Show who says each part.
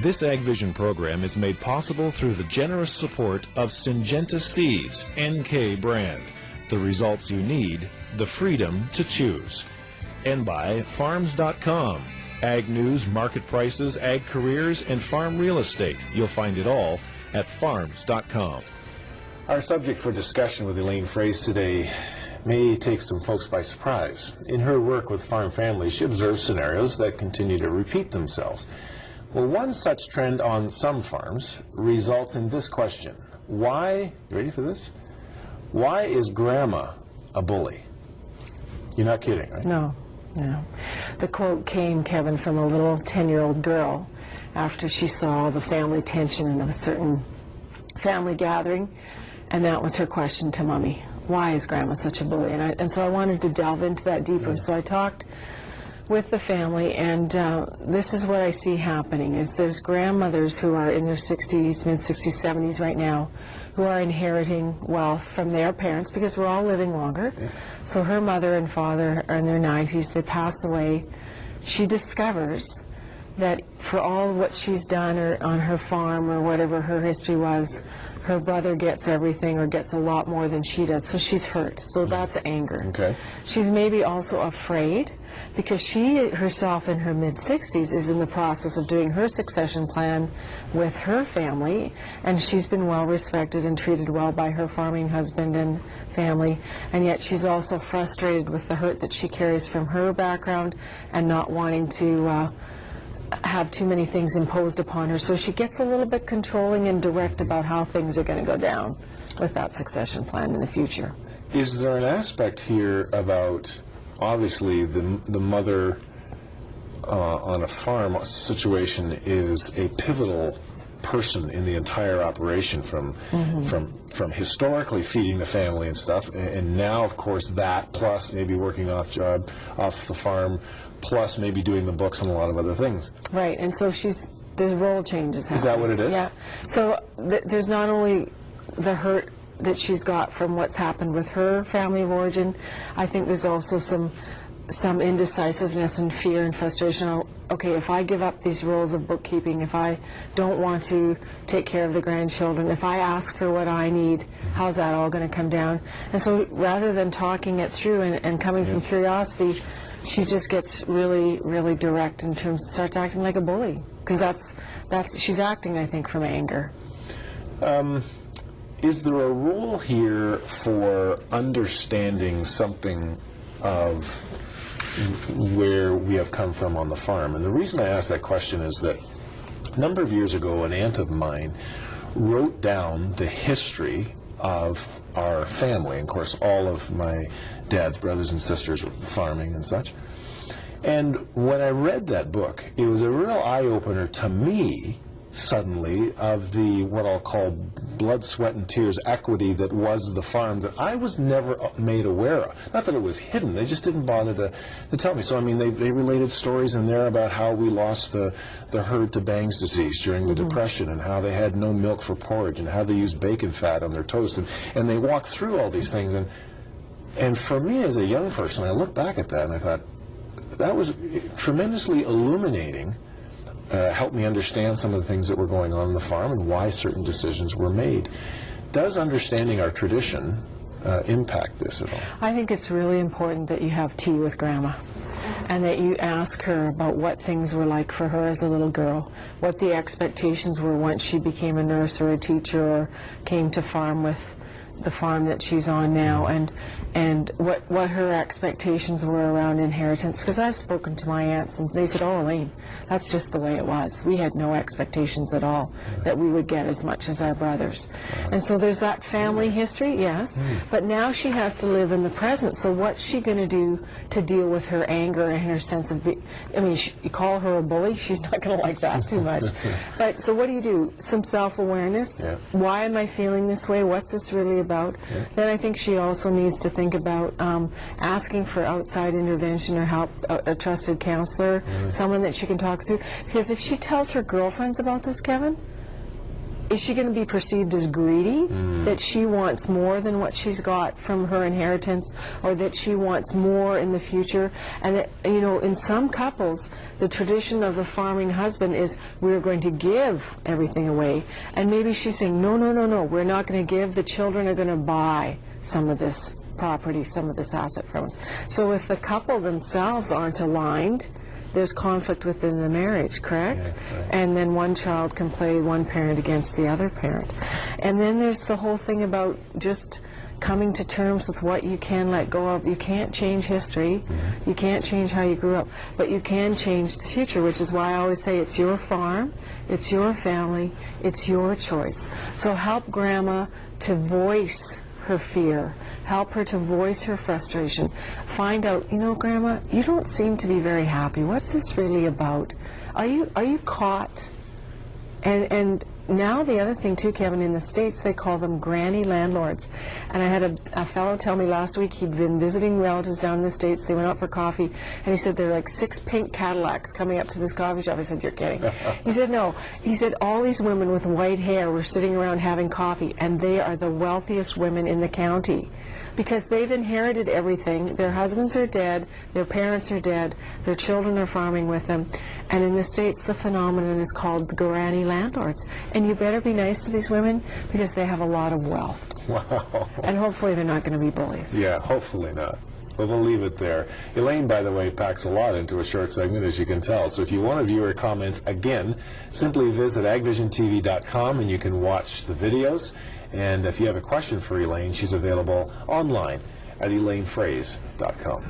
Speaker 1: This AgVision program is made possible through the generous support of Syngenta Seeds, NK brand. The results you need, the freedom to choose. And by Farms.com. Ag news, market prices, ag careers, and farm real estate. You'll find it all at Farms.com.
Speaker 2: Our subject for discussion with Elaine Froese today may take some folks by surprise. In her work with farm families, she observes scenarios that continue to repeat themselves. Well, one such trend on some farms results in this question. Why, you ready for this? Why is Grandma a bully? You're not kidding, right?
Speaker 3: No. The quote came, Kevin, from a little 10-year-old girl after she saw the family tension of a certain family gathering, and that was her question to Mommy. Why is Grandma such a bully? And so I wanted to delve into that deeper. So I talked with the family, and this is what I see happening, is there's grandmothers who are in their 60s, mid-60s, 70s right now, who are inheriting wealth from their parents because we're all living longer. Yeah. So her mother and father are in their 90s, they pass away. She discovers that for all of what she's done on her farm or whatever her history was, her brother gets everything or gets a lot more than she does, so she's hurt. So that's anger.
Speaker 2: Okay.
Speaker 3: She's maybe also afraid because she herself in her mid-60s is in the process of doing her succession plan with her family, and she's been well respected and treated well by her farming husband and family, and yet she's also frustrated with the hurt that she carries from her background and not wanting to have too many things imposed upon her. So she gets a little bit controlling and direct about how things are going to go down with that succession plan in the future.
Speaker 2: Is there an aspect here about, obviously, the mother on a farm situation is a pivotal person in the entire operation from historically feeding the family and stuff, and now, of course, that plus maybe working off the farm, plus maybe doing the books and a lot of other things.
Speaker 3: Right, and so there's role changes happening.
Speaker 2: Is that what it is?
Speaker 3: Yeah. So there's not only the hurt that she's got from what's happened with her family of origin, I think there's also some indecisiveness and fear and frustration. Okay, if I give up these roles of bookkeeping, if I don't want to take care of the grandchildren, if I ask for what I need, how's that all going to come down? And so rather than talking it through and coming from curiosity, she just gets really, really direct in terms, starts acting like a bully, because that's she's acting, I think, from anger.
Speaker 2: Is there a role here for understanding something of where we have come from on the farm? And the reason I ask that question is that a number of years ago, an aunt of mine wrote down the history of our family. And of course, all of my dad's brothers and sisters were farming and such. And when I read that book, it was a real eye-opener to me, suddenly, of the, what I'll call blood, sweat, and tears equity that was the farm that I was never made aware of. Not that it was hidden, they just didn't bother to tell me. So, I mean, they related stories in there about how we lost the herd to Bang's disease during the Depression, and how they had no milk for porridge, and how they used bacon fat on their toast. And they walked through all these things. And for me as a young person, I look back at that and I thought, that was tremendously illuminating. Helped me understand some of the things that were going on the farm and why certain decisions were made. Does understanding our tradition impact this at all?
Speaker 3: I think it's really important that you have tea with Grandma and that you ask her about what things were like for her as a little girl, what the expectations were once she became a nurse or a teacher or came to farm with the farm that she's on now, and what her expectations were around inheritance. Because I've spoken to my aunts and they said, oh, Elaine, that's just the way it was. We had no expectations at all that we would get as much as our brothers. And so there's that family history, yes, but now she has to live in the present. So what's she going to do to deal with her anger and her sense of, I mean, you call her a bully, she's not going to like that too much. But so what do? Some self-awareness. Yeah. Why am I feeling this way? What's this really about? Yeah. Then I think she also needs to think about asking for outside intervention or help, a trusted counselor, someone that she can talk through. Because if she tells her girlfriends about this, Kevin, is she going to be perceived as greedy, that she wants more than what she's got from her inheritance, or that she wants more in the future? And that, you know, in some couples, the tradition of the farming husband is, we're going to give everything away. And maybe she's saying, no, no, no, no, we're not going to give. The children are going to buy some of this property, some of this asset from us. So if the couple themselves aren't aligned, there's conflict within the marriage, correct?
Speaker 2: Yeah, right.
Speaker 3: And then one child can play one parent against the other parent. And then there's the whole thing about just coming to terms with what you can let go of. You can't change history. You can't change how you grew up. But you can change the future, which is why I always say it's your farm, it's your family, it's your choice. So help Grandma to voice her fear. Help her to voice her frustration. Find out, you know, Grandma, you don't seem to be very happy. What's this really about? Are you caught? And now the other thing too, Kevin, in the States they call them granny landlords. And I had a fellow tell me last week he'd been visiting relatives down in the States. They went out for coffee, and he said there were like 6 pink Cadillacs coming up to this coffee shop. I said, you're kidding. He said, no. He said all these women with white hair were sitting around having coffee, and they are the wealthiest women in the county, because they've inherited everything. Their husbands are dead, their parents are dead, their children are farming with them. And in the States, the phenomenon is called the granny landlords. And you better be nice to these women, because they have a lot of wealth.
Speaker 2: Wow.
Speaker 3: And hopefully they're not going to be bullies.
Speaker 2: Yeah, hopefully not. But we'll leave it there. Elaine, by the way, packs a lot into a short segment, as you can tell. So if you want to view her comments again, simply visit AgVisionTV.com and you can watch the videos. And if you have a question for Elaine, she's available online at ElaineFroese.com.